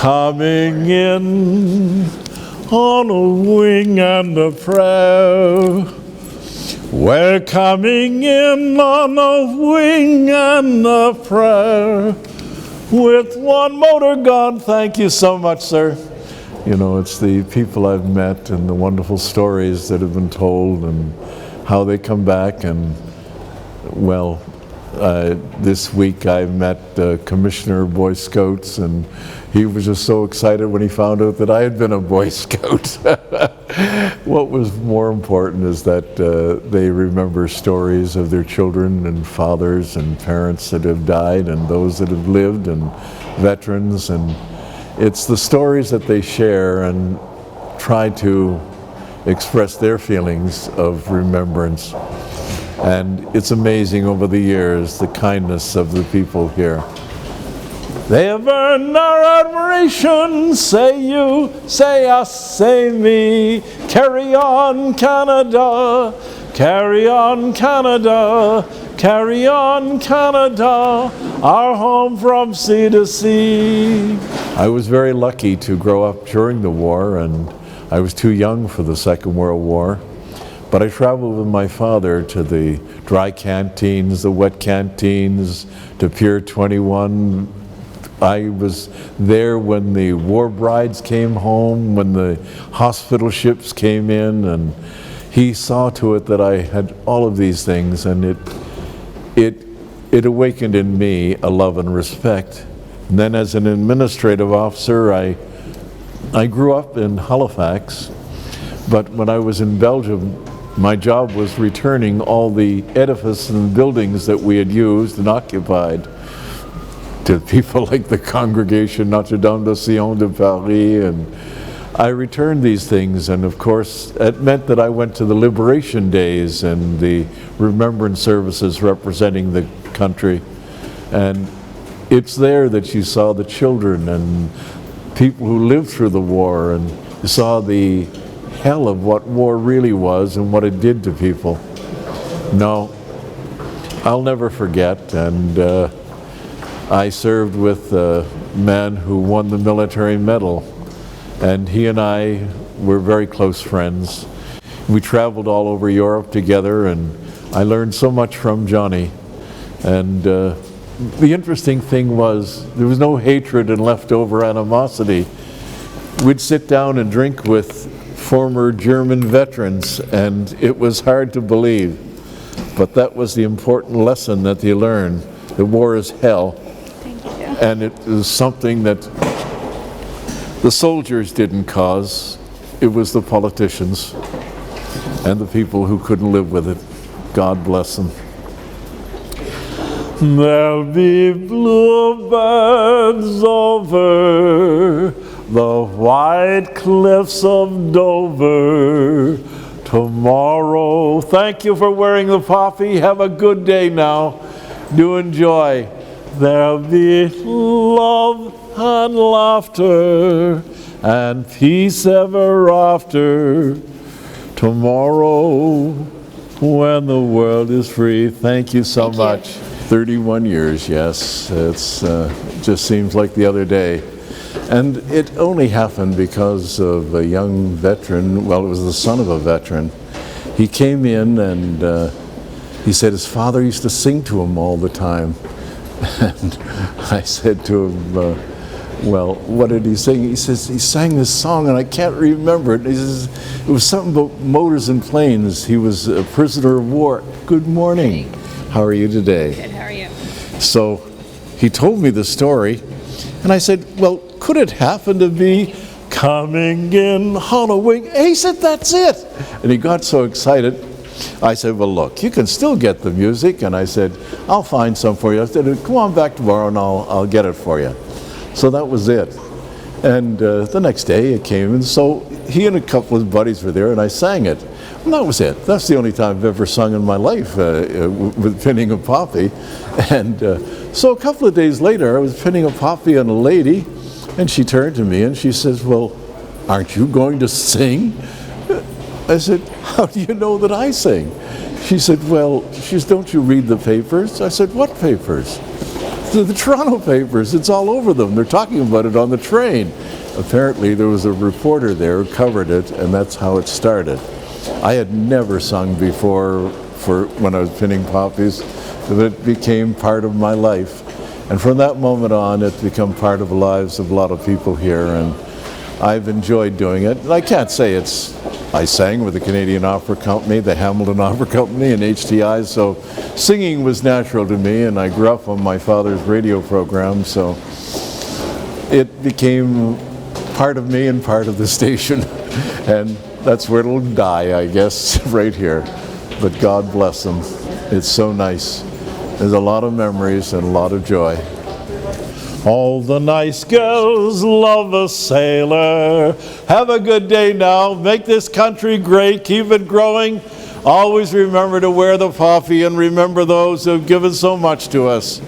coming in on a wing and a prayer. We're coming in on a wing and a prayer with one motor gun. Thank you so much, sir. You know, it's the people I've met and the wonderful stories that have been told and how they come back. And well, this week I met Commissioner of Boy Scouts, and he was just so excited when he found out that I had been a Boy Scout. What was more important is that they remember stories of their children and fathers and parents that have died and those that have lived and veterans, and it's the stories that they share and try to express their feelings of remembrance. And it's amazing over the years, the kindness of the people here. They have earned our admiration, say you, say us, say me. Carry on, Canada, carry on, Canada, carry on, Canada, our home from sea to sea. I was very lucky to grow up during the war, and I was too young for the Second World War. But I traveled with my father to the dry canteens, the wet canteens, to Pier 21. I was there when the war brides came home, when the hospital ships came in, and he saw to it that I had all of these things, and it awakened in me a love and respect. And then as an administrative officer, I grew up in Halifax, but when I was in Belgium, my job was returning all the edifices and buildings that we had used and occupied to people like the Congregation Notre Dame de Sion de Paris, and I returned these things, and of course it meant that I went to the Liberation Days and the Remembrance services representing the country, and it's there that you saw the children and people who lived through the war, and you saw the hell of what war really was and what it did to people. No, I'll never forget, and I served with a man who won the military medal, and he and I were very close friends. We traveled all over Europe together, and I learned so much from Johnny. And the interesting thing was there was no hatred and leftover animosity. We'd sit down and drink with former German veterans, and it was hard to believe, but that was the important lesson that you learn. The war is hell. Thank you. And it was something that the soldiers didn't cause, it was the politicians and the people who couldn't live with it. God bless them. There'll be bluebirds over the white cliffs of Dover tomorrow. Thank you for wearing the poppy. Have a good day now. Do enjoy. There'll be love and laughter and peace ever after tomorrow when the world is free. Thank you so much. 31 years, yes. It's just seems like the other day. And it only happened because of a young veteran. Well, it was the son of a veteran. He came in and he said his father used to sing to him all the time. And I said to him, well, what did he sing? He says, he sang this song and I can't remember it. He says, it was something about motors and planes. He was a prisoner of war. Good morning. How are you today? Good, how are you? So he told me the story, and I said, well, could it happen to be coming in hollowing? He said, that's it. And he got so excited. I said, well, look, you can still get the music. And I said, I'll find some for you. I said, come on back tomorrow and I'll get it for you. So that was it. And the next day it came, and so he and a couple of buddies were there, and I sang it. And that was it. That's the only time I've ever sung in my life with pinning a poppy. And so a couple of days later, I was pinning a poppy on a lady, and she turned to me and she says, well, aren't you going to sing? I said, how do you know that I sing? She said, well, don't you read the papers? I said, what papers? The Toronto papers, it's all over them. They're talking about it on the train. Apparently there was a reporter there who covered it, and that's how it started. I had never sung before when I was pinning poppies, but it became part of my life. And from that moment on, it's become part of the lives of a lot of people here, and I've enjoyed doing it. And I can't say I sang with the Canadian Opera Company, the Hamilton Opera Company, and HTI, so singing was natural to me, and I grew up on my father's radio program, so it became part of me and part of the station, and that's where it'll die, I guess, right here. But God bless them. It's so nice. There's a lot of memories and a lot of joy. All the nice girls love a sailor. Have a good day now. Make this country great. Keep it growing. Always remember to wear the poppy and remember those who have given so much to us.